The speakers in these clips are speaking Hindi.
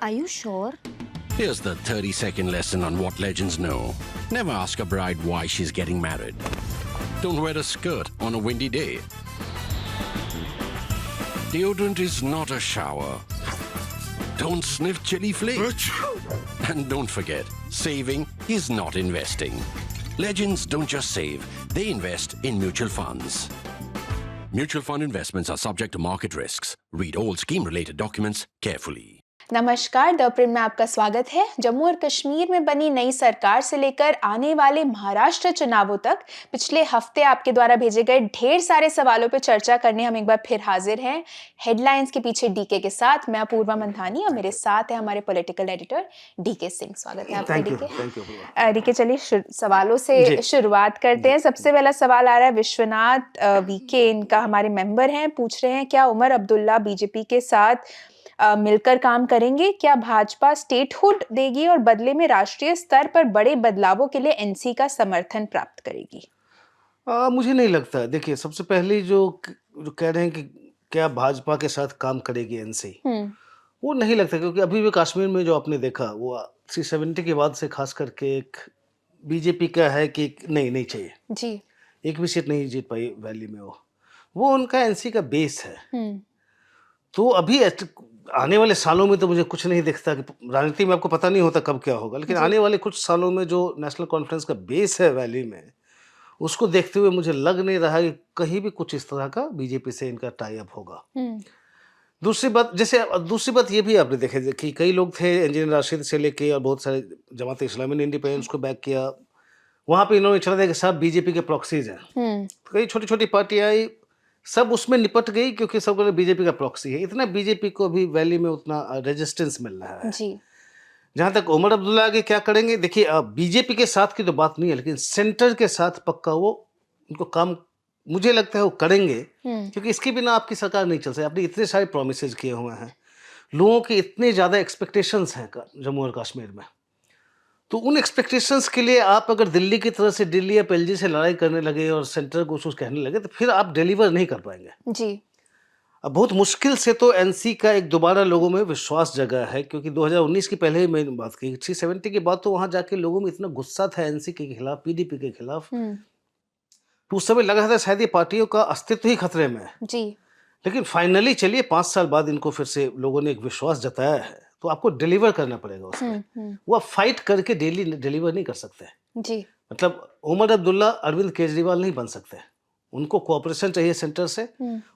Are you sure? Here's the 30-second lesson on what legends know. Never ask a bride why she's getting married. Don't wear a skirt on a windy day. Deodorant is not a shower. Don't sniff chili flakes. And don't forget, saving is not investing. Legends don't just save, they invest in mutual funds. Mutual fund investments are subject to market risks. Read all scheme-related documents carefully. नमस्कार, द प्रिंट में आपका स्वागत है। जम्मू और कश्मीर में बनी नई सरकार से लेकर आने वाले महाराष्ट्र चुनावों तक पिछले हफ्ते आपके द्वारा भेजे गए ढेर सारे सवालों पर चर्चा करने हम एक बार फिर हाजिर हैं। हेडलाइंस के पीछे डीके के साथ मैं अपूर्वा मंथानी और मेरे साथ है हमारे पॉलिटिकल एडिटर डीके सिंह। स्वागत है आपका डीके। डीके, चलिए सवालों से शुरुआत करते हैं। सबसे पहला सवाल आ रहा है विश्वनाथ वीके, इनका हमारे मेंबर हैं, पूछ रहे हैं क्या उमर अब्दुल्ला बीजेपी के साथ मिलकर काम करेंगे? क्या भाजपा स्टेटहुड देगी और बदले में राष्ट्रीय स्तर पर बड़े बदलावों के लिए एनसी का समर्थन प्राप्त करेगी? मुझे नहीं लगता। देखिए, सबसे पहले जो कह रहे हैं कि क्या भाजपा के साथ काम करेगी एनसी, वो नहीं लगता, क्योंकि अभी भी कश्मीर में जो आपने देखा वो 370 के बाद से खास करके एक बीजेपी का है कि नहीं चाहिए जी। एक भी सीट नहीं जीत पाई वैली में। वो उनका एनसी का बेस है। तो अभी आने वाले सालों में तो मुझे कुछ नहीं दिखता कि राजनीति में आपको पता नहीं होता कब क्या होगा, लेकिन आने वाले कुछ सालों में जो नेशनल कॉन्फ्रेंस का बेस है वैली में, उसको देखते हुए मुझे लग नहीं रहा कि कहीं भी कुछ इस तरह का बीजेपी से इनका टाई अप होगा। दूसरी बात ये भी आपने देखा कि कई लोग थे, इंजीनियर राशिद से लेके और बहुत सारे जमात इस्लामी ने इंडिपेंडेंस को बैक किया। वहां पे इन्होंने चला दिया कि सब बीजेपी के प्रॉक्सीज हैं। कई छोटी छोटी पार्टियां आई, सब उसमें निपट गई क्योंकि सब बीजेपी का प्रॉक्सी है। इतना बीजेपी को अभी वैली में उतना रेजिस्टेंस मिल रहा है जी। जहां तक उमर अब्दुल्ला आगे क्या करेंगे, देखिए बीजेपी के साथ की तो बात नहीं है, लेकिन सेंटर के साथ पक्का वो उनको काम मुझे लगता है वो करेंगे, क्योंकि इसके बिना आपकी सरकार नहीं चल सकती। आपने इतने सारे प्रोमिसेस किए हुए हैं, लोगों के इतने ज्यादा एक्सपेक्टेशंस हैं जम्मू और कश्मीर में, तो उन एक्सपेक्टेशंस के लिए आप अगर दिल्ली की तरह से दिल्ली या एलजी से लड़ाई करने लगे और सेंटर को कुछ कहने लगे, तो फिर आप डिलीवर नहीं कर पाएंगे जी। अब बहुत मुश्किल से तो एनसी का एक दोबारा लोगों में विश्वास जगा है, क्योंकि 2019 की पहले ही मैंने बात की 370 के बाद तो वहां जाके लोगों में इतना गुस्सा था एनसी के खिलाफ, पीडीपी के खिलाफ, तो उस समय लगा था शायद ये पार्टियों का अस्तित्व ही खतरे में है जी। लेकिन फाइनली चलिए 5 साल बाद इनको फिर से लोगों ने एक विश्वास जताया है, तो आपको डिलीवर करना पड़ेगा उसमें। वो आप फाइट करके डेली डिलीवर नहीं कर सकते जी। मतलब उमर अब्दुल्ला अरविंद केजरीवाल नहीं बन सकते। उनको कोऑपरेशन चाहिए सेंटर से,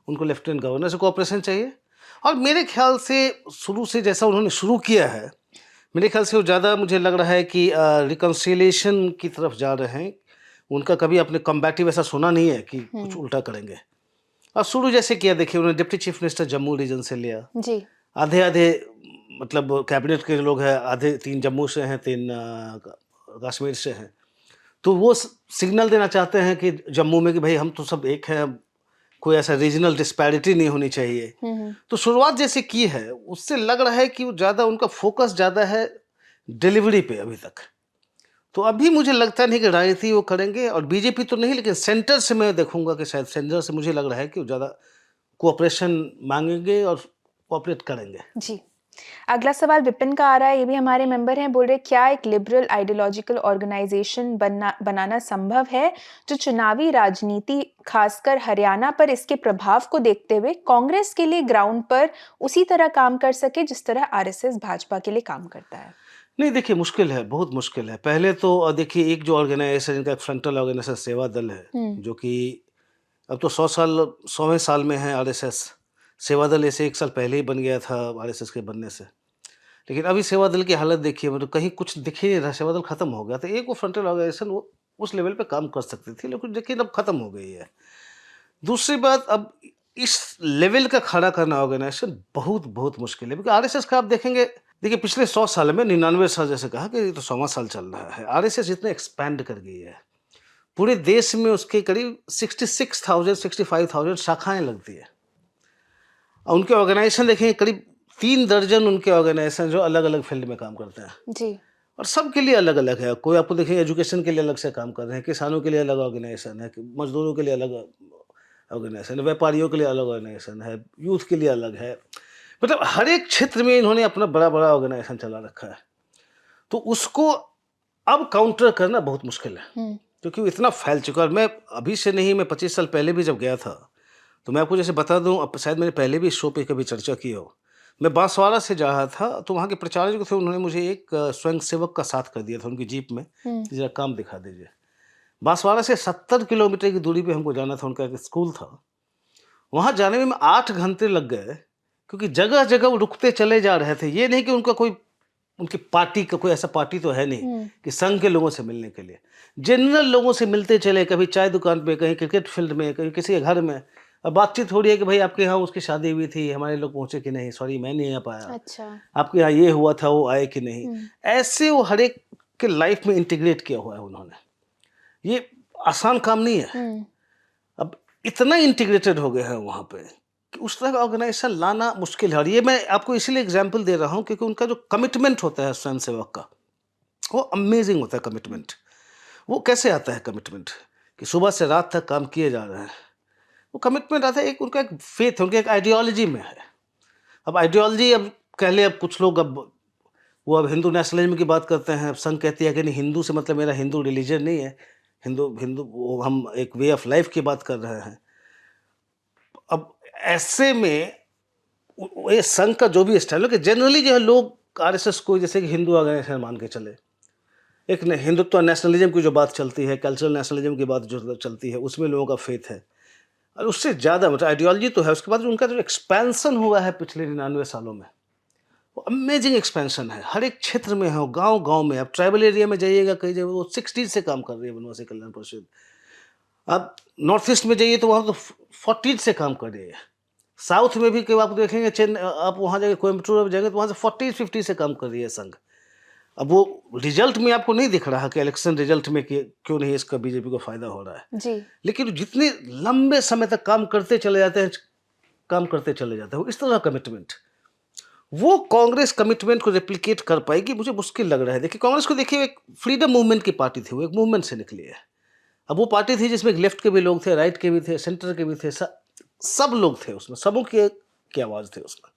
उनको लेफ्टिनेंट गवर्नर से कोऑपरेशन चाहिए, और मेरे ख्याल से शुरू से जैसा उन्होंने शुरू किया है, मेरे ख्याल से वो ज़्यादा मुझे लग रहा है कि रिकन्सिलिएशन की तरफ जा रहे हैं। उनका कभी अपने कम्बैटिव ऐसा सुना नहीं है कि कुछ उल्टा करेंगे। और शुरू जैसे किया, देखिए उन्होंने deputy chief minister Jammu region से लिया जी। आधे मतलब कैबिनेट के लोग हैं, आधे 3 जम्मू से हैं, 3 कश्मीर से हैं, तो वो सिग्नल देना चाहते हैं कि जम्मू में कि भाई हम तो सब एक हैं, कोई ऐसा रीजनल डिस्पैरिटी नहीं होनी चाहिए। तो शुरुआत जैसे की है उससे लग रहा है कि वो ज़्यादा उनका फोकस ज़्यादा है डिलीवरी पे अभी तक। तो अभी मुझे लगता नहीं कि राजनीति वो करेंगे, और बीजेपी तो नहीं, लेकिन सेंटर से मैं देखूंगा कि शायद सेंटर से मुझे लग रहा है कि वो ज़्यादा कोऑपरेशन मांगेंगे और कोऑपरेट करेंगे। जी। अगला सवाल विपिन का आ रहा है, ये भी हमारे मेंबर हैं, बोल रहे क्या एक लिबरल आइडियोलॉजिकल ऑर्गेनाइजेशन बनाना संभव है जो चुनावी राजनीति खासकर हरियाणा पर इसके प्रभाव को देखते हुए कांग्रेस के लिए ग्राउंड पर उसी तरह काम कर सके जिस तरह आरएसएस भाजपा के लिए काम करता है? नहीं, देखिए मुश्किल है, बहुत मुश्किल है। पहले तो देखिए एक जो ऑर्गेनाइजेशन, इनका एक फ्रंटल ऑर्गेनाइजेशन सेवा दल है, जो कि अब तो 100वें साल में है आरएसएस। सेवा दल ऐसे 1 साल पहले ही बन गया था आरएसएस के बनने से, लेकिन अभी सेवा दल की हालत देखिए, मतलब कहीं कुछ दिख ही नहीं रहा। सेवा दल खत्म हो गया था। एक वो फ्रंटल ऑर्गेनाइजेशन वो उस लेवल पे काम कर सकती थी, लेकिन देखिए अब खत्म हो गई है। दूसरी बात, अब इस लेवल का खड़ा करना ऑर्गेनाइजेशन बहुत बहुत मुश्किल है, क्योंकि आरएसएस का आप देखेंगे, देखिए पिछले 100 साल में 99 साल जैसे कहा कि ये तो 100वां साल चल रहा है। आरएसएस इतना एक्सपैंड कर गई है, पूरे देश में उसके करीब 65,000 शाखाएं लगती है, और उनके ऑर्गेनाइजेशन देखेंगे करीब 3 दर्जन उनके ऑर्गेनाइजेशन जो अलग अलग फील्ड में काम करते हैं जी। और सबके लिए अलग अलग है। कोई आपको देखेंगे एजुकेशन के लिए अलग से काम कर रहे हैं, किसानों के लिए अलग ऑर्गेनाइजेशन है, मजदूरों के लिए अलग ऑर्गेनाइजेशन है, व्यापारियों के लिए अलग ऑर्गेनाइजेशन है, यूथ के लिए अलग है। मतलब हर एक क्षेत्र में इन्होंने अपना बड़ा-बड़ा ऑर्गेनाइजेशन चला रखा है। तो उसको अब काउंटर करना बहुत मुश्किल है, क्योंकि वो इतना फैल चुका है। और मैं अभी से नहीं, मैं 25 साल पहले भी जब गया था, तो मैं आपको जैसे बता दूँ, अब शायद मैंने पहले भी इस शो पे कभी चर्चा की हो। मैं बांसवाड़ा से जा रहा था, तो वहाँ के प्राचार्य जो थे, उन्होंने मुझे एक स्वयंसेवक का साथ कर दिया था उनकी जीप में, कि ज़रा काम दिखा दीजिए। बांसवाड़ा से 70 किलोमीटर की दूरी पे हमको जाना था, उनका एक स्कूल था। वहाँ जाने में 8 घंटे लग गए, क्योंकि जगह-जगह वो रुकते चले जा रहे थे। ये नहीं कि उनका कोई, उनकी पार्टी का कोई ऐसा पार्टी तो है नहीं कि संघ के लोगों से मिलने के लिए। जनरल लोगों से मिलते चले, कभी चाय दुकान पे, कहीं क्रिकेट फील्ड में, कहीं किसी के घर में। अब बातचीत हो रही है कि भाई आपके यहाँ उसकी शादी हुई थी, हमारे लोग पहुँचे कि नहीं? सॉरी मैं नहीं आ पाया। अच्छा। आपके यहाँ ये हुआ था, वो आए कि नहीं? ऐसे वो हर एक के लाइफ में इंटीग्रेट किया हुआ है उन्होंने। ये आसान काम नहीं है। अब इतना इंटीग्रेटेड हो गए हैं वहाँ पे कि उस तरह का ऑर्गेनाइजेशन लाना मुश्किल है। और ये मैं आपको इसीलिए एग्जांपल दे रहा हूँ क्योंकि उनका जो कमिटमेंट होता है स्वयंसेवक का, वो अमेजिंग होता है कमिटमेंट। वो कैसे आता है कमिटमेंट? कि सुबह से रात तक काम किए जा रहे हैं। वो कमिटमेंट आता है, एक उनका एक फेथ है, उनके एक आइडियोलॉजी में है। अब आइडियोलॉजी, अब कह ले, अब कुछ लोग अब वो अब हिंदू नेशनलिज्म की बात करते हैं। अब संघ कहती है कि नहीं, हिंदू से मतलब मेरा हिंदू रिलीजन नहीं है, हिंदू हिंदू वो हम एक वे ऑफ लाइफ की बात कर रहे हैं। अब ऐसे में ये संघ का जो भी स्टाइल है कि जनरली जो है लोग आरएसएस को जैसे कि हिंदू ऑर्गेनाइजेशन मान के चले। एक हिंदुत्व नेशनलिज्म की जो बात चलती है, कल्चरल नेशनलिज्म की बात जो चलती है, उसमें लोगों का फेथ है। और उससे ज़्यादा मतलब आइडियोलॉजी तो है, उसके बाद उनका जो एक्सपेंशन हुआ है पिछले 99 सालों में, वो अमेजिंग एक्सपेंशन है। हर एक क्षेत्र में है, गांव-गांव में। आप ट्राइबल एरिया में जाइएगा, कई जगह वो 60 से काम कर रही है वनवासी कल्याण परिषद। आप नॉर्थ ईस्ट में जाइए तो वहाँ तो 40 से काम कर रही है। साउथ में भी कई आप देखेंगे, आप वहाँ जाएंगे, कोयम्बटूर में जाएंगे तो वहाँ से 40-50 से काम कर रही है संघ। अब वो रिजल्ट में आपको नहीं दिख रहा कि इलेक्शन रिजल्ट में कि क्यों नहीं इसका बीजेपी को फायदा हो रहा है। जी। लेकिन जितने लंबे समय तक काम करते चले जाते हैं, काम करते चले जाते हैं, इस तरह का कमिटमेंट, वो कांग्रेस कमिटमेंट को रेप्लिकेट कर पाएगी, मुझे मुश्किल लग रहा है। देखिए कांग्रेस को, देखिए एक फ्रीडम मूवमेंट की पार्टी थी, वो एक मूवमेंट से निकली है। अब वो पार्टी थी जिसमें लेफ्ट के भी लोग थे, राइट के भी थे, सेंटर के भी थे, सब लोग थे उसमें, सबों की आवाज़ थी उसमें।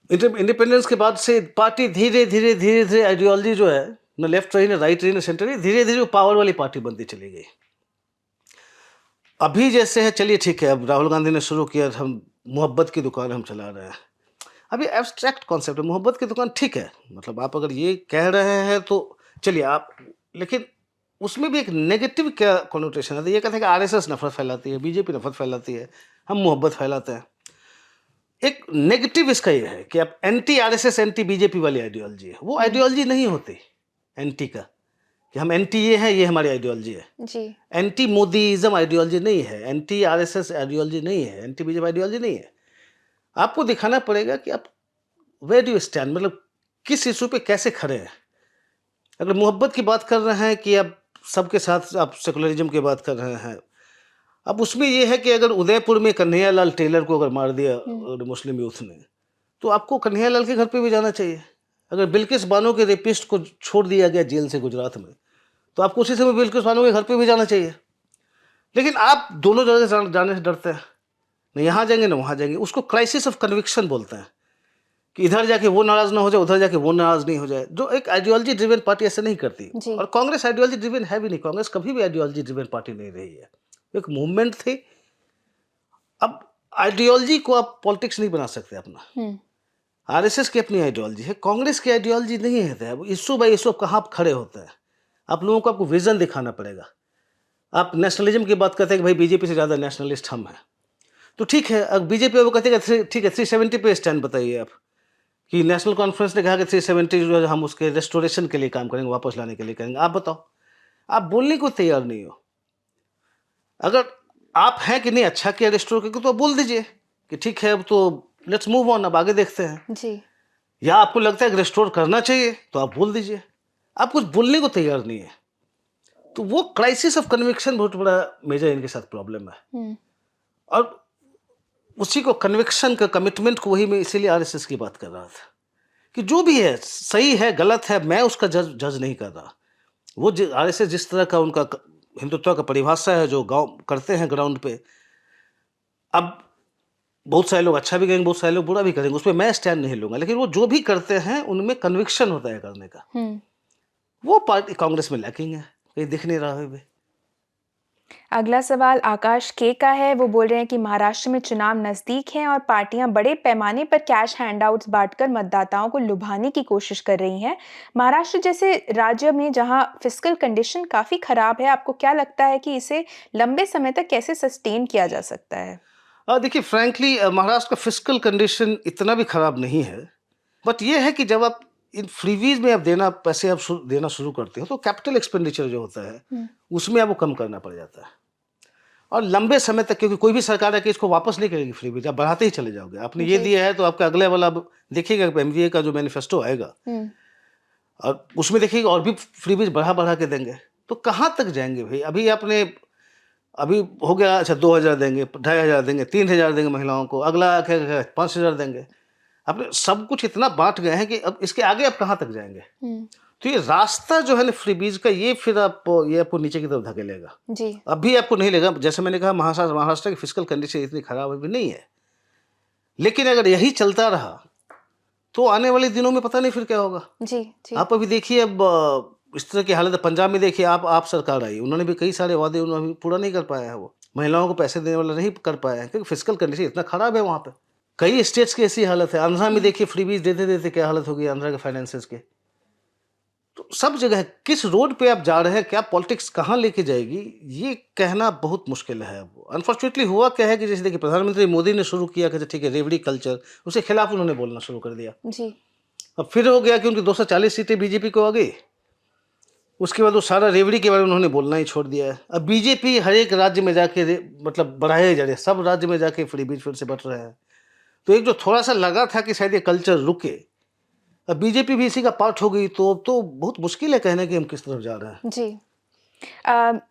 इंडिपेंडेंस के बाद से पार्टी धीरे धीरे आइडियोलॉजी जो है, न लेफ्ट रही, न राइट रही, न सेंटर रही, धीरे धीरे वो पावर वाली पार्टी बनती चली गई। अभी जैसे है, चलिए ठीक है, अब राहुल गांधी ने शुरू किया, हम मोहब्बत की दुकान हम चला रहे हैं। अभी एब्स्ट्रैक्ट कॉन्सेप्ट है मोहब्बत की दुकान, ठीक है, मतलब आप अगर ये कह रहे हैं तो चलिए आप, लेकिन उसमें भी एक नेगेटिव क्या कॉनोटेशन है। ये कहते हैं कि आरएसएस नफरत फैलाती है, बीजेपी नफरत फैलाती है, हम मोहब्बत फैलाते हैं। एक नेगेटिव इसका ये है कि आप एंटी आरएसएस एंटी बीजेपी वाली आइडियोलॉजी है, वो आइडियोलॉजी नहीं होती एंटी का, कि हम एंटी ये है, ये हमारी आइडियोलॉजी है। जी। एंटी मोदीइज्म आइडियोलॉजी नहीं है, एंटी आरएसएस आइडियोलॉजी नहीं है, एंटी बीजेपी आइडियोलॉजी नहीं है। आपको दिखाना पड़ेगा कि आप वेयर डू यू स्टैंड, मतलब किस इशू पे कैसे खड़े हैं। अगर मोहब्बत की बात कर रहे हैं कि आप सबके साथ, आप सेकुलरिज्म की बात कर रहे हैं, अब उसमें ये है कि अगर उदयपुर में कन्हैया लाल टेलर को अगर मार दिया मुस्लिम यूथ ने, तो आपको कन्हैया लाल के घर पे भी जाना चाहिए। अगर बिल्किस बानो के रेपिस्ट को छोड़ दिया गया जेल से गुजरात में, तो आपको उसी समय बिल्किस बानो के घर पे भी जाना चाहिए। लेकिन आप दोनों जगह जाने से डरते हैं, न यहाँ जाएंगे न वहाँ जाएंगे। उसको क्राइसिस ऑफ कन्विक्शन बोलते हैं, कि इधर जाके वो नाराज ना हो जाए, उधर जाके वो नाराज नहीं हो जाए। जो एक आइडियोलॉजी ड्रिवन पार्टी ऐसे नहीं करती, जी। और कांग्रेस आइडियोलॉजी ड्रिवन है भी नहीं। कांग्रेस कभी भी आइडियोलॉजी ड्रिवन पार्टी नहीं रही है, एक मूवमेंट थी। अब आइडियोलॉजी को आप पॉलिटिक्स नहीं बना सकते अपना। आरएसएस की अपनी आइडियोलॉजी है, कांग्रेस की आइडियोलॉजी नहीं है। अब इशू बाई इशू कहाँ आप खड़े होते हैं, आप लोगों को आपको विजन दिखाना पड़ेगा। आप नेशनलिज्म की बात करते हैं कि भाई बीजेपी से ज़्यादा नेशनलिस्ट हम हैं, तो ठीक है। अब बीजेपी वो कहते हैं ठीक है 370 पे स्टैंड बताइए आप, कि नेशनल कॉन्फ्रेंस ने कहा कि 370 जो है हम उसके रेस्टोरेशन के लिए काम करेंगे, वापस लाने के लिए करेंगे। आप बताओ, आप बोलने को तैयार नहीं हो। अगर आप हैं कि नहीं अच्छा किया रेस्टोर करके, तो आप बोल दीजिए कि ठीक है, अब तो लेट्स मूव ऑन, अब आगे देखते हैं। जी। या आपको लगता है कि रेस्टोर करना चाहिए, तो आप बोल दीजिए। आप कुछ बोलने को तैयार नहीं है, तो वो क्राइसिस ऑफ कन्विक्शन बहुत बड़ा मेजर इनके साथ प्रॉब्लम है। और उसी को कन्विक्शन का, कमिटमेंट को, वही मैं इसीलिए आरएसएस की बात कर रहा था कि जो भी है सही है गलत है, मैं उसका जज नहीं कर रहा। वो आरएसएस जिस तरह का उनका हिंदुत्व का परिभाषा है जो गांव करते हैं ग्राउंड पे, अब बहुत सारे लोग अच्छा भी करेंगे, बहुत सारे लोग बुरा भी करेंगे, उस पे मैं स्टैंड नहीं लूँगा। लेकिन वो जो भी करते हैं, उनमें कन्विक्शन होता है करने का। वो पार्टी कांग्रेस में लैकिंग है, कहीं दिख नहीं रहा है अभी। अगला सवाल आकाश के का है। वो बोल रहे हैं कि महाराष्ट्र में चुनाव नजदीक हैं और पार्टियां बड़े पैमाने पर कैश हैंडआउट्स बांटकर मतदाताओं को लुभाने की कोशिश कर रही हैं। महाराष्ट्र जैसे राज्य में जहां फिस्कल कंडीशन काफी खराब है, आपको क्या लगता है कि इसे लंबे समय तक कैसे सस्टेन किया जा सकता है? देखिए फ्रैंकली महाराष्ट्र का फिस्कल कंडीशन इतना भी खराब नहीं है, बट ये है कि जब आप इन फ्रीवीज में आप देना पैसे आप देना शुरू करते हो, तो कैपिटल एक्सपेंडिचर जो होता है उसमें आपको कम करना पड़ जाता है। और लंबे समय तक, क्योंकि कोई भी सरकार है कि इसको वापस नहीं करेगी फ्रीवीज, आप बढ़ाते ही चले जाओगे। आपने ये जी। दिया है तो आपका अगले वाला अब देखिएगा एमवीए का जो मैनिफेस्टो आएगा, और उसमें देखिएगा और भी फ्रीबीज बढ़ा बढ़ा के देंगे। तो कहाँ तक जाएंगे भाई? अभी हो गया, अच्छा 2000 देंगे, 2500 देंगे, 3000 देंगे महिलाओं को, अगला क्या 5000 देंगे। आपने सब कुछ इतना बांट गए हैं कि अब इसके आगे आप कहाँ तक जाएंगे? तो ये रास्ता जो है ना फ्रीबीज का, ये फिर ये आपको नीचे की तरफ धकेलेगा। जी। अभी आपको नहीं लेगा, जैसे मैंने कहा महाराष्ट्र की फिजिकल कंडीशन इतनी खराब अभी नहीं है, लेकिन अगर यही चलता रहा तो आने वाले दिनों में पता नहीं फिर क्या होगा। जी। जी। आप अभी देखिए, अब इस तरह की हालत है पंजाब में। देखिए आप सरकार आई, उन्होंने भी कई सारे वादे उन्होंने पूरा नहीं कर पाया है। वो महिलाओं को पैसे देने वाला नहीं कर पाया है, क्योंकि फिजिकल कंडीशन इतना खराब है वहाँ पे। कई स्टेट्स की ऐसी हालत है। आंध्रा में देखिए फ्रीबीज देते देते क्या हालत होगी आंध्रा के फाइनेंसेस के। तो सब जगह किस रोड पे आप जा रहे हैं, क्या पॉलिटिक्स कहाँ लेके जाएगी, ये कहना बहुत मुश्किल है। अब अनफॉर्चुनेटली हुआ क्या है कि जैसे देखिए प्रधानमंत्री मोदी ने शुरू किया कि ठीक है रेवड़ी कल्चर, उसके खिलाफ उन्होंने बोलना शुरू कर दिया। जी। अब फिर हो गया कि उनकी 240 सीटें बीजेपी को आ गई। उसके बाद वो सारा रेवड़ी के बारे में उन्होंने बोलना ही छोड़ दिया है। अब बीजेपी हर एक राज्य में जाके मतलब बढ़ाए जा रहे, सब राज्य में जाके फ्रीबीज फिर से बट रहे हैं। तो एक जो थोड़ा सा लगा था कि शायद ये कल्चर रुके, अब बीजेपी भी इसी का पार्ट हो गई, तो बहुत मुश्किल है कहना कि हम किस तरफ जा रहे हैं। जी।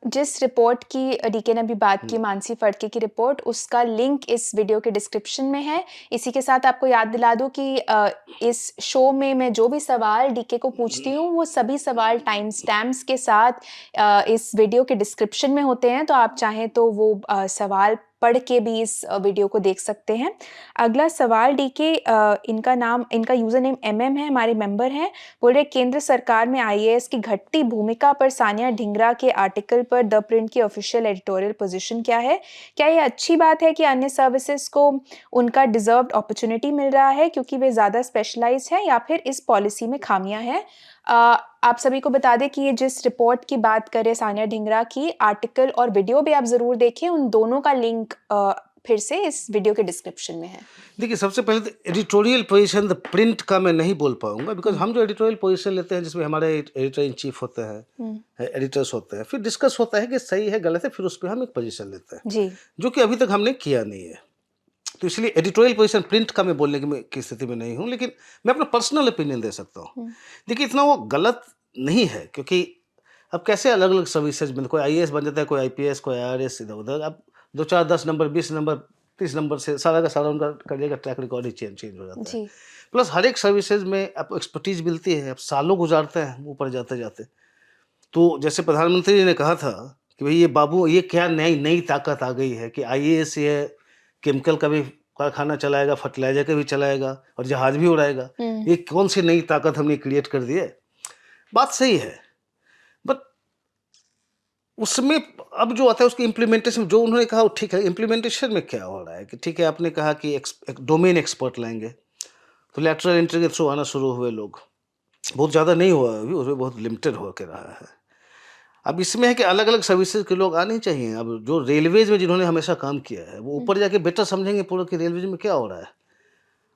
जिस रिपोर्ट की डीके ने अभी बात की, मानसी फड़के की रिपोर्ट, उसका लिंक इस वीडियो के डिस्क्रिप्शन में है। इसी के साथ आपको याद दिला दूं कि इस शो में मैं जो भी सवाल डीके को पूछती हूँ, वो सभी सवाल टाइम स्टैम्प्स के साथ इस वीडियो के डिस्क्रिप्शन में होते हैं, तो आप चाहें तो वो सवाल पढ़ के भी इस वीडियो को देख सकते हैं। अगला सवाल डीके, इनका यूजर नेम MM है, हमारे मेंबर हैं। बोल रहे केंद्र सरकार में IAS की घटती भूमिका पर सानिया ढिंगरा के आर्टिकल पर द प्रिंट की ऑफिशियल एडिटोरियल पोजीशन क्या है? क्या ये अच्छी बात है कि अन्य सर्विसेज को उनका डिजर्व्ड अपॉर्चुनिटी मिल रहा है क्योंकि वे ज़्यादा स्पेशलाइज्ड हैं, या फिर इस पॉलिसी में खामियां हैं? आप सभी को बता दें कि ये जिस रिपोर्ट की बात करें सानिया ढिंगरा की, आर्टिकल और वीडियो भी आप ज़रूर देखें। उन दोनों का लिंक फिर से इस वीडियो के डिस्क्रिप्शन में है। देखिए सबसे पहले तो एडिटोरियल पोजीशन द प्रिंट का मैं नहीं बोल पाऊंगा, बिकॉज हम जो एडिटोरियल पोजीशन लेते हैं जिसमें हमारे एडिटर इन चीफ होते हैं, एडिटर्स होते हैं, फिर डिस्कस होता है कि सही है गलत है, फिर उस पर हम एक पोजीशन लेते हैं जी। जो कि अभी तक हमने किया नहीं है। तो इसलिए एडिटोरियल पोजीशन प्रिंट का मैं बोलने की स्थिति में नहीं हूँ, लेकिन मैं अपना पर्सनल ओपिनियन दे सकता हूँ। देखिए इतना वो गलत नहीं है, क्योंकि अब कैसे अलग अलग सर्विसेज में कोई IAS बन जाता है, कोई IPS, कोई IRS, इधर उधर। अब 2 4 10 नंबर 20 नंबर 30 नंबर से सारा का सारा उनका करियर का ट्रैक रिकॉर्ड ही चेंज हो जाता है। प्लस हर एक सर्विसेज में आपको एक्सपर्टीज मिलती है, आप सालों गुजारते हैं ऊपर जाते जाते। तो जैसे प्रधानमंत्री जी ने कहा था कि भाई ये बाबू, ये क्या नई ताकत आ गई है कि IAS ये केमिकल का भी कारखाना चलाएगा, फर्टिलाइजर का भी चलाएगा और जहाज भी उड़ाएगा। ये कौन सी नई ताकत हमने क्रिएट कर दी है? बात सही है, बट उसमें अब जो आता है उसकी इम्प्लीमेंटेशन, जो उन्होंने कहा वो ठीक है। इम्प्लीमेंटेशन में क्या हो रहा है कि ठीक है आपने कहा कि एक डोमेन एक्सपर्ट लाएंगे, तो लैटरल एंट्री के थ्रू आना शुरू हुए लोग, बहुत ज़्यादा नहीं हुआ अभी, उसमें बहुत लिमिटेड हो के रहा है। अब इसमें है कि अलग अलग सर्विसेज के लोग आने चाहिए। अब जो रेलवेज में जिन्होंने हमेशा काम किया है वो ऊपर जाके बेटर समझेंगे पूरा कि रेलवेज में क्या हो रहा है।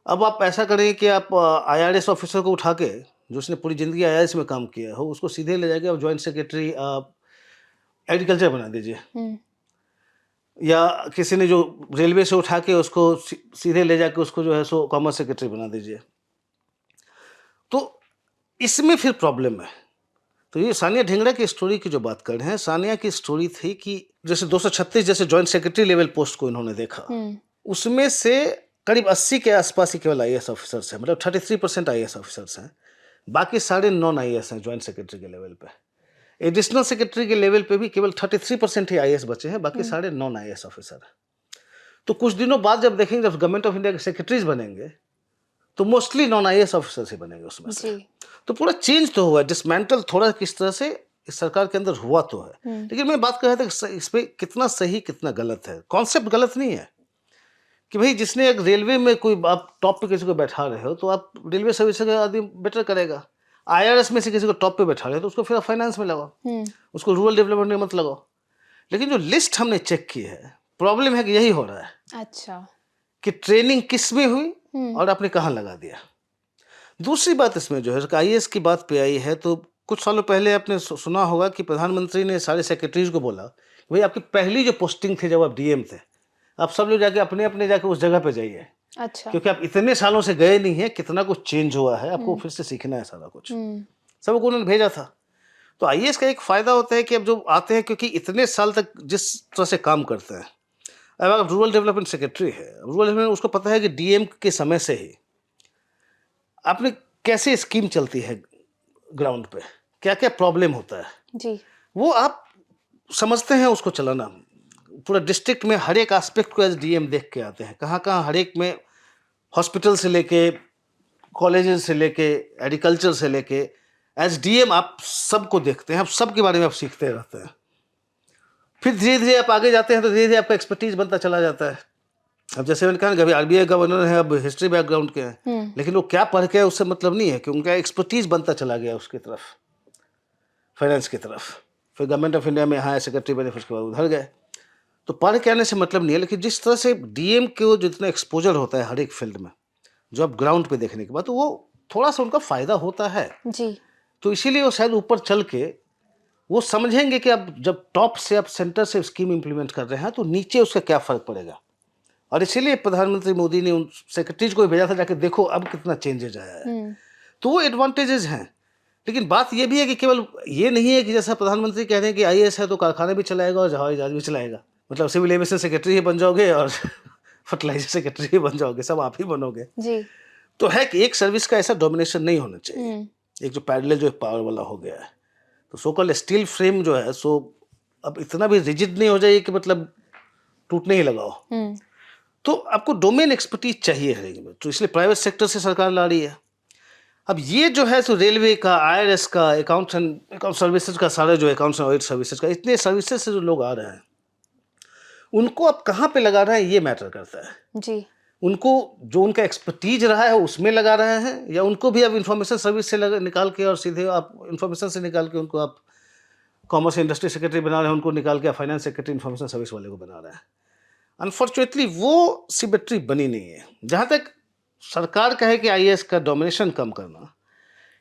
अब आप ऐसा करें कि आप IRS ऑफिसर को उठा के, जो उसने पूरी ज़िंदगी IRS में काम किया हो, उसको सीधे ले जाके आप जॉइंट सेक्रेटरी एग्रीकल्चर बना दीजिए, या किसी ने जो रेलवे से उठा के उसको सीधे ले जाके उसको जो है सो कॉमर्स सेक्रेटरी बना दीजिए। तो इसमें फिर प्रॉब्लम है। तो ये सानिया ढिंगरा की स्टोरी की जो बात कर रहे हैं, सानिया की स्टोरी थी कि जैसे 236 जैसे जॉइंट सेक्रेटरी लेवल पोस्ट को इन्होंने देखा, उसमें से करीब 80 के आसपास ही केवल IAS ऑफिसर्स हैं, मतलब 33% IAS ऑफिसर्स हैं, बाकी सारे नॉन IAS हैं जॉइंट सेक्रेटरी के लेवल पे। एडिशनल सेक्रेटरी के लेवल पे भी केवल 33% ही IAS बचे हैं, बाकी सारे नॉन IAS ऑफिसर हैं। तो कुछ दिनों बाद जब देखेंगे, जब गवर्नमेंट ऑफ इंडिया के सेक्रेटरीज बनेंगे, तो मोस्टली नॉन आईएएस ऑफिसर्स ही बनेंगे उसमें से। जी। तो पूरा चेंज तो हुआ है, डिसमेंटल थोड़ा किस तरह से इस सरकार के अंदर हुआ तो है। लेकिन मैं बात कर रहा था कि इस पे कितना सही कितना गलत है। कॉन्सेप्ट गलत नहीं है कि भाई जिसने एक रेलवे में कोई आप टॉप पे किसी को बैठा रहे हो तो आप रेलवे सर्विस का आदमी बेटर करेगा। आईआरएस में से किसी को टॉप पे बैठा रहे हो तो उसको फिर फाइनेंस में लगाओ, उसको रूरल डेवलपमेंट में मत लगाओ। लेकिन जो लिस्ट हमने चेक की है, प्रॉब्लम है कि यही हो रहा है अच्छा। कि ट्रेनिंग किस में हुई और आपने कहाँ लगा दिया। दूसरी बात इसमें जो है कि आईएएस की बात पे आई है, तो कुछ सालों पहले आपने सुना होगा कि प्रधानमंत्री ने सारे सेक्रेटरीज को बोला, भाई आपकी पहली जो पोस्टिंग थी जब आप डीएम थे, आप सब लोग जाके अपने अपने जाके उस जगह पे जाइए, अच्छा। क्योंकि आप इतने सालों से गए नहीं है, कितना कुछ चेंज हुआ है, आपको फिर से सीखना है सारा कुछ। सबको उन्होंने भेजा था। तो आईएएस का एक फायदा होता है कि अब जो आते हैं, क्योंकि इतने साल तक जिस तरह से काम करते हैं, अब आप रूरल डेवलपमेंट सेक्रेटरी है, रूरल डेवलपमेंट उसको पता है कि डीएम के समय से ही आपने कैसे स्कीम चलती है ग्राउंड पे, क्या क्या प्रॉब्लम होता है, जी। वो आप समझते हैं उसको चलाना। पूरा डिस्ट्रिक्ट में हर एक एस्पेक्ट को एज डीएम देख के आते हैं, कहाँ कहाँ हर एक में, हॉस्पिटल से लेके कॉलेजेस से लेके एग्रीकल्चर से लेके, एज डीएम आप सबको देखते हैं, आप सबके बारे में आप सीखते रहते हैं। फिर धीरे धीरे आप आगे जाते हैं तो धीरे धीरे आपका एक्सपर्टीज बनता चला जाता है। अब जैसे मैंने कहा ना, कभी आरबीआई गवर्नर है, अब हिस्ट्री बैकग्राउंड के हैं, लेकिन वो क्या पढ़ के है उससे मतलब नहीं है, कि उनका एक्सपर्टीज बनता चला गया उसकी तरफ, फाइनेंस की तरफ। फिर गवर्नमेंट ऑफ इंडिया में यहाँ सेक्रेटरी बने, फिर उसके बाद उधर गए। तो पढ़ के आने से मतलब नहीं है, लेकिन जिस तरह से डीएम को जितना एक्सपोजर होता है हर एक फील्ड में, जो आप ग्राउंड पे देखने के बाद, तो वो थोड़ा सा उनका फायदा होता है। जी। तो इसीलिए वो शायद ऊपर चल के वो समझेंगे कि अब जब टॉप से आप सेंटर से स्कीम इंप्लीमेंट कर रहे हैं तो नीचे उसका क्या फर्क पड़ेगा। और इसीलिए प्रधानमंत्री मोदी ने उन सेक्रेटरीज को भेजा था, जाके देखो अब कितना चेंजेज आया है। तो वो एडवांटेजेस हैं। लेकिन बात ये भी है कि केवल ये नहीं है कि जैसा प्रधानमंत्री कह रहे हैं कि आईएएस है तो कारखाना भी चलाएगा और हवाई जहाज भी चलाएगा, मतलब सिविल एविएशन सेक्रेटरी ही बन जाओगे और फर्टिलाइजर सेक्रेटरी ही बन जाओगे, सब आप ही बनोगे। जी। तो है कि एक सर्विस का ऐसा डोमिनेशन नहीं होना चाहिए, एक जो पैरेलल जो एक पावर वाला हो गया है। तो सो कॉल्ड स्टील फ्रेम जो है, सो अब इतना भी रिजिड नहीं हो जाए कि मतलब टूटने ही लगाओ। तो आपको डोमेन एक्सपर्टीज चाहिए हर एक में, तो इसलिए प्राइवेट सेक्टर से सरकार ला रही है। अब ये जो है, तो रेलवे का, आईआरएस का, अकाउंट सर्विसेज का, सारे जो अकाउंट्स ऑडिट सर्विसेज का, इतने सर्विसेज से जो लोग आ रहे हैं, उनको अब कहाँ पे लगा रहे हैं ये मैटर करता है। जी। उनको जो उनका एक्सपर्टीज रहा है उसमें लगा रहे हैं, या उनको भी अब इंफॉर्मेशन सर्विस से निकाल के और सीधे आप इंफॉर्मेशन से निकाल के उनको आप कॉमर्स इंडस्ट्री सेक्रेटरी बना रहे हैं, उनको निकाल के फाइनेंस सेक्रेटरी इंफॉर्मेशन सर्विस वाले को बना रहे हैं। अनफॉर्चुनेटली वो सिमेट्री बनी नहीं है। जहाँ तक सरकार कहे कि आईएएस का डोमिनेशन कम करना,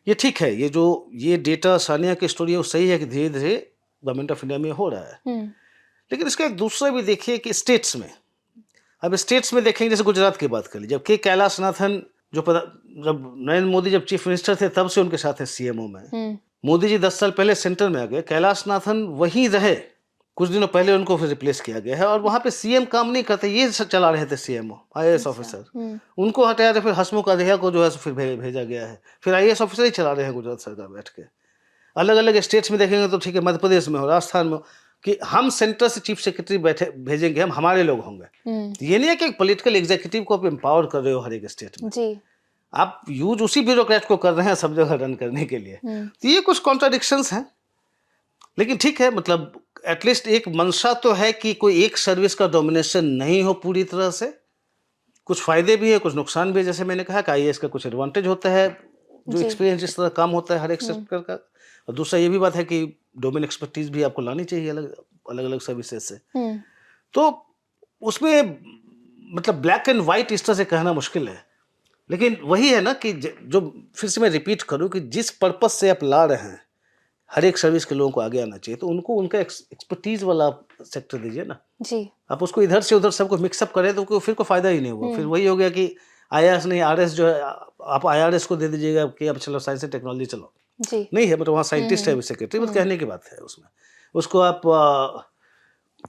ये ठीक है, ये डेटा सानिया की स्टोरी है, वो सही है कि धीरे धीरे गवर्नमेंट ऑफ इंडिया में हो रहा है। लेकिन इसका एक दूसरा भी देखिए कि स्टेट्स में, अब स्टेट्स में देखेंगे, जैसे गुजरात की बात कर लीजिए, जब के कैलाशनाथन जब नरेंद्र मोदी जब चीफ मिनिस्टर थे तब से उनके साथ है सीएमओ में। मोदी जी 10 साल पहले सेंटर में आ गए, कैलाशनाथन वहीं रहे, कुछ दिनों पहले उनको फिर रिप्लेस किया गया है, और वहाँ पे सीएम काम नहीं करते, ये चला रहे थे सीएमओ, आईएएस ऑफिसर। उनको हटाया था, फिर हसमुख अधिया को जो है फिर भेजा गया है, फिर आईएएस ऑफिसर ही चला रहे हैं गुजरात सरकार बैठ के। अलग अलग स्टेट्स में देखेंगे तो ठीक है, मध्य प्रदेश में हो, राजस्थान में हो, कि हम सेंटर से चीफ सेक्रेटरी भेजेंगे, हम हमारे लोग होंगे। ये नहीं है कि पॉलिटिकल एग्जीक्यूटिव को आप एम्पावर कर रहे हो हर एक स्टेट में, जी। आप यूज उसी ब्यूरोक्रेट को कर रहे हैं सब जगह रन करने के लिए। तो ये कुछ कॉन्ट्राडिक्शंस हैं, लेकिन ठीक है, मतलब एटलीस्ट एक मंशा तो है कि कोई एक सर्विस का डोमिनेशन नहीं हो पूरी तरह से। कुछ फायदे भी है, कुछ नुकसान भी है, जैसे मैंने कहा कि आईएएस का कुछ एडवांटेज होता है, जो एक्सपीरियंस जिस तरह काम होता है हर एक सेक्टर का, और दूसरा ये भी बात है कि डोमेन एक्सपर्टीज भी आपको लानी चाहिए अलग अलग सर्विसेज से। तो उसमें मतलब ब्लैक एंड वाइट इस तरह से कहना मुश्किल है, लेकिन वही है ना कि जो फिर से मैं रिपीट करूं कि जिस पर्पस से आप ला रहे हैं, हर एक सर्विस के लोगों को आगे आना चाहिए, तो उनको उनका एक्सपर्टीज वाला सेक्टर दीजिए ना जी। आप उसको इधर से उधर सबको मिक्सअप करें तो फिर कोई फायदा ही नहीं हुआ। फिर वही हो गया कि आईआरएस नहीं, आरएस जो है आप आईआरएस को दे दीजिएगा कि अब चलो साइंस एंड टेक्नोलॉजी चलो जी। नहीं है, मतलब वहाँ साइंटिस्ट है सेक्रेटरी, बस कहने की बात है उसमें, उसको आप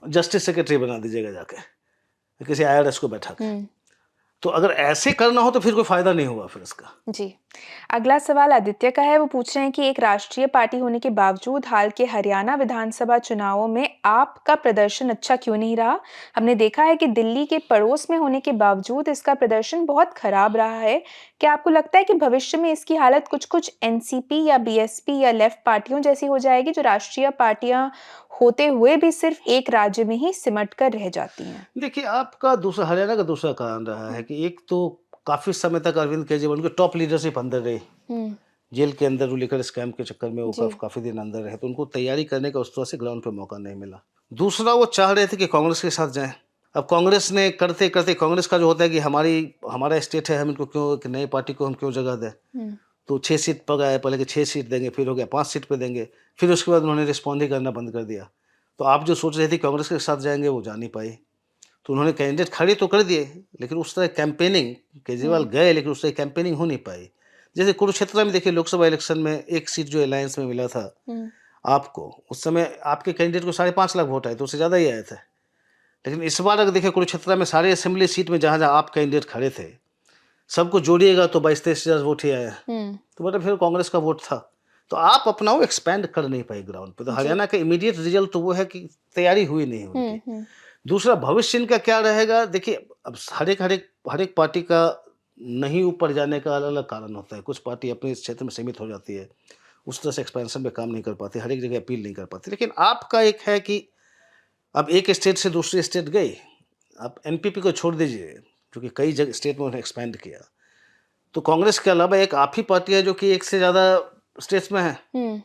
जस्टिस सेक्रेटरी बना दीजिएगा जाके किसी आईआरएस को बैठा के। तो अगर ऐसे करना हो तो फिर कोई फायदा नहीं हुआ फिर इसका। जी। अगला सवाल आदित्य का है, वो पूछ रहे हैं कि एक राष्ट्रीय पार्टी होने के बावजूद हाल के हरियाणा विधानसभा चुनावों में आपका प्रदर्शन अच्छा क्यों नहीं रहा? हमने देखा है कि दिल्ली के पड़ोस में होने के बावजूद इसका प्रदर्शन बहुत खराब रहा है। क्या आपको लगता है कि भविष्य में इसकी हालत कुछ-कुछ एनसीपी या बीएसपी या लेफ्ट पार्टियों जैसी हो जाएगी, जो राष्ट्रीय पार्टियां होते हुए भी सिर्फ एक राज्य में ही सिमट कर रह जाती हैं? देखिए, आपका दूसरा हरियाणा का दूसरा कारण रहा है कि एक तो काफ़ी समय तक अरविंद केजरीवाल की टॉप लीडरशिप अंदर रही। हुँ, जेल के अंदर वो लिकर स्कैम के चक्कर में वो जी। काफ़ी दिन अंदर रहे, तो उनको तैयारी करने का उस तरह से ग्राउंड पे मौका नहीं मिला। दूसरा, वो चाह रहे थे कि कांग्रेस के साथ जाएँ। अब कांग्रेस ने करते-करते, कांग्रेस का जो होता है कि हमारा स्टेट है, हम इनको क्यों, एक नई पार्टी को हम क्यों जगह दें? हुँ, तो 6 सीट पर आए, पहले कि 6 सीट देंगे, फिर हो गया 5 सीट पे देंगे, फिर उसके बाद उन्होंने रिस्पॉन्ड ही करना बंद कर दिया। तो आप जो सोच रहे थे कांग्रेस के साथ जाएँगे, वो जा नहीं पाई। तो उन्होंने कैंडिडेट खड़े तो कर दिए, लेकिन उस तरह कैंपेनिंग, केजरीवाल हुँ, गए लेकिन उस तरह कैंपेनिंग हो नहीं पाई। जैसे कुरुक्षेत्र में देखिए, लोकसभा इलेक्शन में एक सीट जो अलायंस में मिला था हुँ, आपको, उस समय आपके कैंडिडेट को 5.5 लाख वोट आए, तो उससे ज़्यादा ही आए थे। लेकिन इस बार अगर देखिए, कुरुक्षेत्र में सारे असेंबली सीट में जहाँ-जहाँ आप कैंडिडेट खड़े थे, सबको जोड़िएगा तो 22-23 हज़ार वोट ही आए। हुँ, तो मतलब फिर कांग्रेस का वोट था। तो आप अपना वो एक्सपैंड कर नहीं पाए ग्राउंड पे। तो जी। हरियाणा का इमीडिएट रिजल्ट तो वो है कि तैयारी हुई नहीं उनकी। हुँ, हुँ, दूसरा, भविष्य इनका क्या रहेगा? देखिए, अब हर एक पार्टी का नहीं ऊपर जाने का अलग-अलग कारण होता है। कुछ पार्टी अपने क्षेत्र में सीमित हो जाती है। उस तरह से एक्सपेंशन पे काम नहीं कर पाती, हर एक जगह अपील नहीं कर पाती। लेकिन आपका एक है कि अब एक स्टेट से दूसरी स्टेट गई, आप एनपीपी को छोड़ दीजिए, क्योंकि कई जगह स्टेट में उन्होंने एक्सपैंड किया। तो कांग्रेस के अलावा एक आप ही पार्टी है जो कि एक से ज़्यादा स्टेट्स में है। हुँ,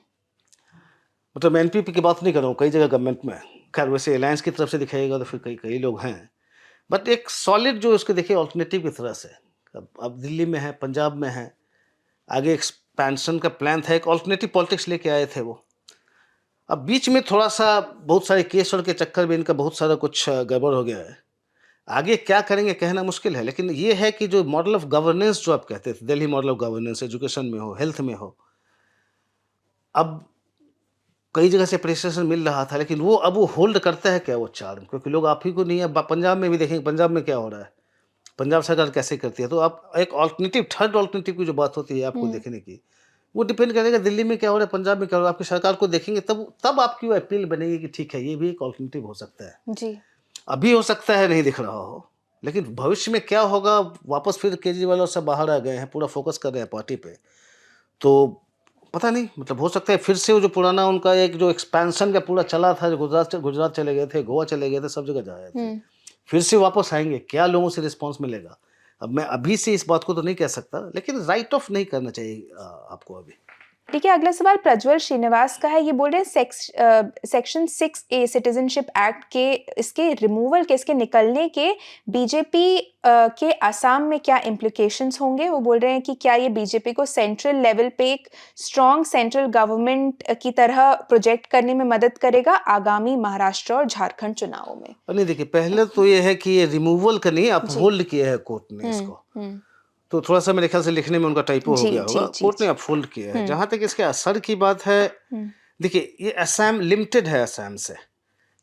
मतलब मैं एनपीपी की बात नहीं कर रहा हूँ, कई जगह गवर्नमेंट में है। खैर, वैसे अलायंस की तरफ से दिखाइएगा तो फिर कई कई लोग हैं। बट एक सॉलिड जो उसको देखिए अल्टरनेटिव की तरह से, अब दिल्ली में है, पंजाब में है, आगे एक्सपेंशन का प्लान था, एक अल्टरनेटिव पॉलिटिक्स लेके आए थे वो। अब बीच में थोड़ा-सा बहुत सारे केस और के चक्कर में इनका बहुत सारा कुछ गड़बड़ हो गया है। आगे क्या करेंगे कहना मुश्किल है, लेकिन ये है कि जो मॉडल ऑफ गवर्नेंस जो आप कहते थे, Delhi model of governance, education में हो, हेल्थ में हो, अब कई जगह से अप्रिसिएशन मिल रहा था, लेकिन वो अब वो होल्ड करता है क्या वो चार्म? क्योंकि लोग आप ही को नहीं है, पंजाब में भी देखेंगे, पंजाब में क्या हो रहा है, पंजाब सरकार कैसे करती है। तो आप एक ऑल्टरनेटिव, थर्ड ऑल्टरनेटिव की जो बात होती है आपको हुँ, देखने की, वो डिपेंड करेगा दिल्ली में क्या हो रहा है, पंजाब में क्या हो रहा है। आपकी सरकार को देखेंगे, तब आपकी वो अपील बनेगी कि ठीक है, ये भी एक ऑल्टरनेटिव हो सकता है। जी। अभी हो सकता है नहीं दिख रहा हो, लेकिन भविष्य में क्या होगा? वापस फिर केजरीवाल और सब बाहर आ गए हैं, पूरा फोकस कर रहे हैं पार्टी पे। तो पता नहीं, मतलब हो सकता है फिर से वो जो पुराना उनका एक जो एक्सपेंशन का पूरा चला था, जो गुजरात चले गए थे, गोवा चले गए थे, सब जगह जा आए थे। हुँ। फिर से वापस आएँगे, क्या लोगों से रिस्पॉन्स मिलेगा? अब मैं अभी से इस बात को तो नहीं कह सकता, लेकिन राइट ऑफ नहीं करना चाहिए आपको अभी। ठीक है, अगला सवाल प्रज्वल श्रीनिवास का है। ये बोल रहे हैं सेक्शन 6A सिटीज़नशिप एक्ट के इसके रिमूवल के, इसके निकलने के बीजेपी के असम में क्या इम्प्लिकेशंस होंगे? वो बोल रहे हैं कि क्या ये बीजेपी को सेंट्रल लेवल पे एक स्ट्रॉन्ग सेंट्रल गवर्नमेंट की तरह प्रोजेक्ट करने में मदद करेगा आगामी महाराष्ट्र और झारखंड चुनावों में? नहीं, देखिए, पहले तो ये है कि ये रिमूवल का नहीं, जी। अपहोल्ड किया है कोर्ट ने हुँ, इसको। हुँ। तो थोड़ा-सा मेरे ख्याल से लिखने में उनका टाइपो हो जी, गया होगा। जी, जी, कोर्ट ने जी। अपहोल्ड किया है। हुँ, जहाँ तक इसके असर की बात है, हुँ, देखिए, ये असम लिमिटेड है असम से,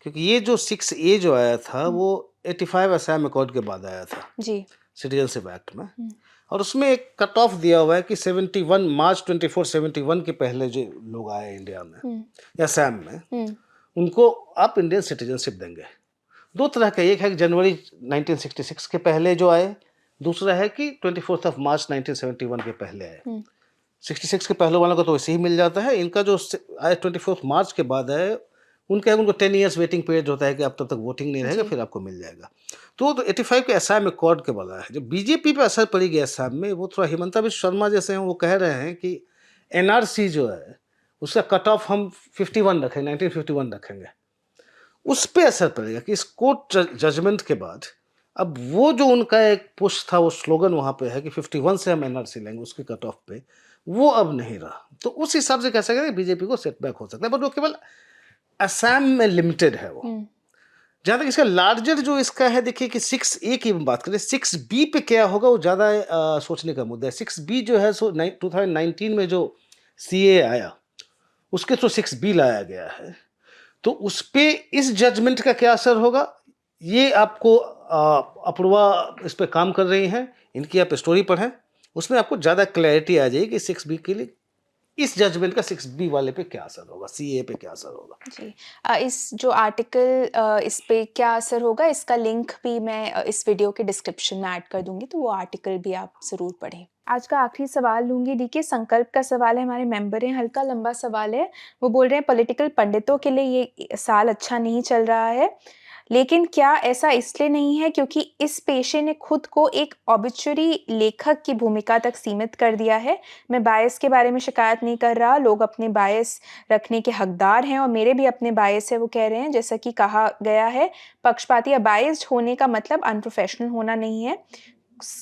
क्योंकि ये जो 6A जो आया था हुँ। वो 85 असम अकॉर्ड के बाद आया था, जी। सिटीज़नशिप एक्ट में। हुँ, और उसमें एक कट ऑफ दिया हुआ है कि 71 मार्च 2471 के पहले जो लोग आए इंडिया में हुँ, या असम में, हुँ, उनको आप इंडियन सिटीज़नशिप देंगे। 2 तरह का, एक है कि जनवरी 1966 के पहले जो आए, दूसरा है कि 24th ऑफ मार्च 1971 के पहले आए। हुँ, 66 के पहले वालों को तो वैसे ही मिल जाता है। इनका जो आए 24th मार्च के बाद है, उनको 10 इयर्स वेटिंग पीरियड होता है कि आप तब तक वोटिंग नहीं रहेगा, जी। फिर आपको मिल जाएगा। तो 85 के असम अकॉर्ड के वाला है। जो बीजेपी पे असर पड़ी गया असम में, वो थोड़ा हिमंता बिश्व शर्मा जैसे हैं, वो कह रहे हैं कि एनआरसी जो है, उसका कट ऑफ हम 51 रखें, 1951 रखेंगे। उस पे असर पड़ेगा कि इस कोर्ट जजमेंट के बाद अब वो जो उनका एक पुश था, वो स्लोगन वहाँ पे है कि 51 से हम एनआरसी लेंगे, उसके कट ऑफ पे, वो अब नहीं रहा। तो उस हिसाब से कह सकते हैं बीजेपी को सेटबैक हो सकता है, बट वो केवल असम में लिमिटेड है वो। हुँ, जहाँ तक इसका लार्जर जो इसका है, देखिए कि 6A की हम बात करें, 6B पे क्या होगा वो ज़्यादा सोचने का मुद्दा है। 6B जो है, सो 2019 में जो CA आया, उसके थ्रू 6B लाया गया है। तो उस पे इस जजमेंट का क्या असर होगा, ये आपको अपूर्वा इस पे काम कर रही हैं, इनकी आप स्टोरी पढ़ें, उसमें आपको ज़्यादा क्लैरिटी आ जाएगी कि 6B के लिए इस जजमेंट का 6B वाले पे क्या असर होगा, CA पे क्या असर होगा। जी। इस जो आर्टिकल इस पे क्या असर होगा, इसका लिंक भी मैं इस वीडियो के डिस्क्रिप्शन में ऐड कर दूँगी, तो वो आर्टिकल भी आप ज़रूर पढ़ें। आज का आखिरी सवाल लूँगी डीके, संकल्प का सवाल है, हमारे मेंबर हैं, हल्का लंबा सवाल है। वो बोल रहे हैं पॉलिटिकल पंडितों के लिए ये साल अच्छा नहीं चल रहा है, लेकिन क्या ऐसा इसलिए नहीं है क्योंकि इस पेशे ने खुद को एक ऑबिचुरी लेखक की भूमिका तक सीमित कर दिया है? मैं बायस के बारे में शिकायत नहीं कर रहा, लोग अपने बायस रखने के हकदार हैं और मेरे भी अपने बायस है, वो कह रहे हैं। जैसा कि कहा गया है, पक्षपाती या बायस्ड होने का मतलब अनप्रोफेशनल होना नहीं है।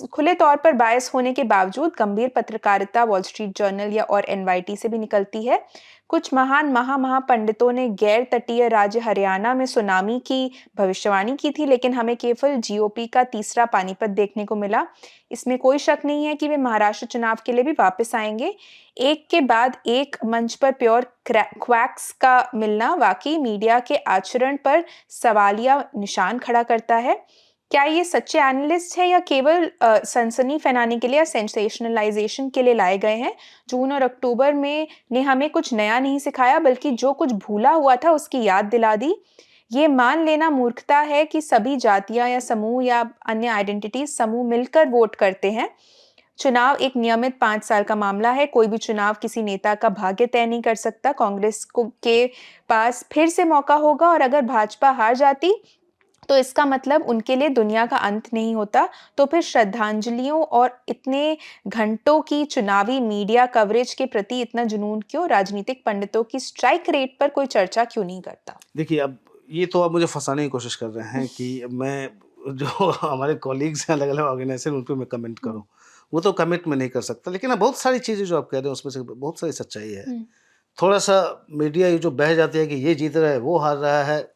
खुले तौर पर बायस होने के बावजूद गंभीर पत्रकारिता वॉल स्ट्रीट जर्नल या और एनवाईटी से भी निकलती है। कुछ महान महापंडितों ने गैर तटीय राज्य हरियाणा में सुनामी की भविष्यवाणी की थी, लेकिन हमें केवल जीओपी का तीसरा पानीपत देखने को मिला। इसमें कोई शक नहीं है कि वे महाराष्ट्र चुनाव के लिए भी वापस आएंगे। एक के बाद एक मंच पर प्योर क्वैक्स का मिलना वाकई मीडिया के आचरण पर सवालिया निशान खड़ा करता है। क्या ये सच्चे एनालिस्ट हैं या केवल सनसनी फैलाने के लिए या सेंसेशनलाइजेशन के लिए लाए गए हैं? जून और अक्टूबर में ने हमें कुछ नया नहीं सिखाया, बल्कि जो कुछ भूला हुआ था उसकी याद दिला दी। ये मान लेना मूर्खता है कि सभी जातियां या समूह या अन्य आइडेंटिटीज समूह मिलकर वोट करते हैं। चुनाव एक नियमित 5 साल का मामला है। कोई भी चुनाव किसी नेता का भाग्य तय नहीं कर सकता। कांग्रेस को के पास फिर से मौका होगा और अगर भाजपा हार जाती तो इसका मतलब उनके लिए दुनिया का अंत नहीं होता। तो फिर श्रद्धांजलियों और इतने घंटों की चुनावी मीडिया कवरेज के प्रति इतना जुनून क्यों? राजनीतिक पंडितों की स्ट्राइक रेट पर कोई चर्चा क्यों नहीं करता? देखिए, अब ये तो आप मुझे फंसाने की कोशिश कर रहे हैं कि मैं जो हमारे कॉलीग्स हैं अलग-अलग ऑर्गेनाइजेशन उन पे मैं कमेंट करूँ। वो तो कमिट मैं नहीं कर सकता, लेकिन हाँ, बहुत सारी चीज़ें जो आप कह रहे हैं उसमें से बहुत सारी सच्चाई है। थोड़ा-सा मीडिया ये जो बह जाती है कि ये जीत रहा है, वो हार रहा है,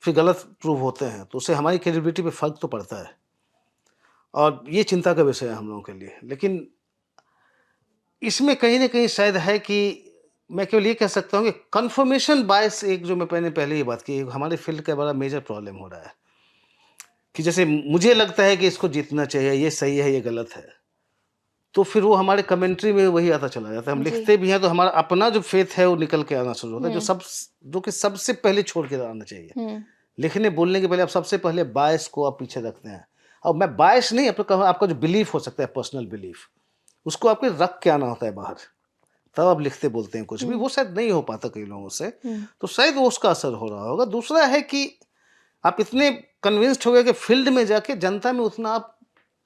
फिर गलत प्रूव होते हैं, तो उससे हमारी क्रेडिबिलिटी पे फ़र्क तो पड़ता है और ये चिंता का विषय है हम लोगों के लिए। लेकिन इसमें कहीं न कहीं शायद है कि मैं केवल ये कह सकता हूँ कि कन्फर्मेशन बायस एक जो मैंने पहले ही बात की, हमारे फ़ील्ड का बड़ा मेजर प्रॉब्लम हो रहा है कि जैसे मुझे लगता है कि इसको जीतना चाहिए, ये सही है, ये गलत है, तो फिर वो हमारे कमेंट्री में वही आता चला जाता है। हम लिखते भी हैं तो हमारा अपना जो फ़ेथ है वो निकल के आना शुरू होता है, जो कि सबसे पहले छोड़ के आना चाहिए। लिखने बोलने के पहले आप सबसे पहले बायस को आप पीछे रखते हैं। और मैं बायस नहीं, आपका जो बिलीफ हो सकता है, पर्सनल बिलीफ, उसको आपको रख के आना होता है बाहर, तब आप लिखते बोलते हैं कुछ भी। वो शायद नहीं हो पाता कई लोगों से, तो शायद वो उसका असर हो रहा होगा। दूसरा है कि आप इतने कन्विंस्ड हो गए कि फील्ड में जाके जनता में उतना आप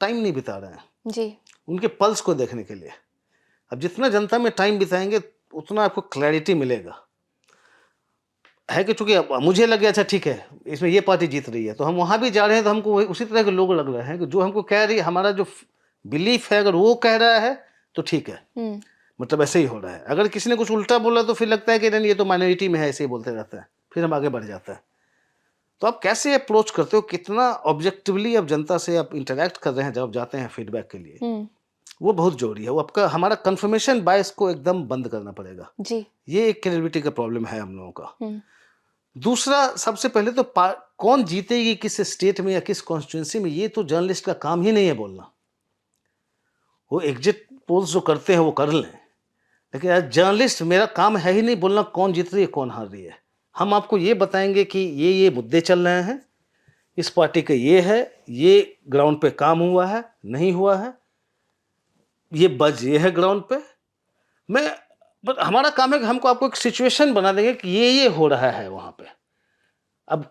टाइम नहीं बिता रहे हैं जी। उनके पल्स को देखने के लिए। अब जितना जनता में टाइम बिताएंगे उतना आपको क्लैरिटी मिलेगा। है कि चूंकि अब मुझे लग गया अच्छा ठीक है इसमें ये पार्टी जीत रही है, तो हम वहाँ भी जा रहे हैं, तो हमको उसी तरह के लोग लग रहे हैं कि जो हमको कह रही है, हमारा जो बिलीफ है अगर वो कह रहा है तो ठीक है। मतलब ऐसे ही हो रहा है। अगर किसी ने कुछ उल्टा बोला तो फिर लगता है कि नहीं ये तो माइनॉरिटी में है, ऐसे ही बोलते रहते हैं, फिर हम आगे बढ़ जाते हैं। तो आप कैसे अप्रोच करते हो, कितना ऑब्जेक्टिवली आप जनता से आप इंटरेक्ट कर रहे हैं जब आप जाते हैं फीडबैक के लिए, वो बहुत जरूरी है। वो आपका हमारा कन्फर्मेशन बायस को एकदम बंद करना पड़ेगा जी। ये एक क्रेडिबिलिटी का प्रॉब्लम है हम लोगों का। दूसरा, सबसे पहले तो कौन जीतेगी किस स्टेट में या किस कॉन्स्टिट्यूंसी में, ये तो जर्नलिस्ट का काम ही नहीं है बोलना। वो एग्जिट पोल्स जो करते हैं वो कर लें, लेकिन एज जर्नलिस्ट मेरा काम है ही नहीं बोलना कौन जीत रही है कौन हार रही है। हम आपको ये बताएंगे कि ये मुद्दे चल रहे हैं, इस पार्टी का ये है, ये ग्राउंड पे काम हुआ है नहीं हुआ है, ये बज ये है ग्राउंड पे। बट हमारा काम है कि हमको आपको एक सिचुएशन बना देंगे कि ये हो रहा है वहां पे। अब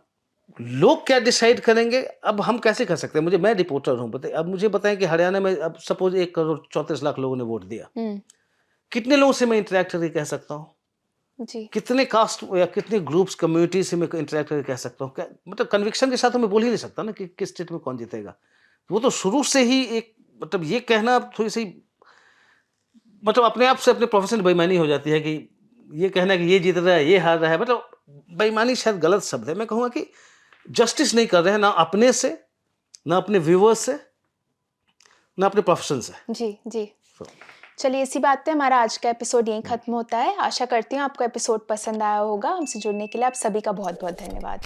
लोग क्या डिसाइड करेंगे, अब हम कैसे कर सकते हैं? मैं रिपोर्टर हूं, अब मुझे बताएं कि हरियाणा में अब सपोज 1,34,00,000 लोगों ने वोट दिया, कितने लोगों से मैं इंटरेक्ट करके कह सकता हूँ जी? कितने कास्ट या कितने ग्रुप्स कम्युनिटी से मैं इंटरेक्ट करके कह सकता हूँ? मतलब कन्विक्शन के साथ तो मैं बोल ही नहीं सकता ना कि किस स्टेट में कौन जीतेगा। वो तो शुरू से ही एक मतलब ये कहना थोड़ी सी मतलब अपने आप से अपने प्रोफेशन बेईमानी हो जाती है कि ये कहना कि ये जीत रहा है ये हार रहा है। मतलब बेईमानी शायद गलत शब्द है, मैं कहूँगा कि जस्टिस नहीं कर रहे हैं ना अपने से, ना अपने व्यूअर्स से, ना अपने प्रोफेशन से। जी जी। चलिए इसी बात पे हमारा आज का एपिसोड यहीं खत्म होता है। आशा करती हूँ आपको एपिसोड पसंद आया होगा। हमसे जुड़ने के लिए आप सभी का बहुत बहुत धन्यवाद।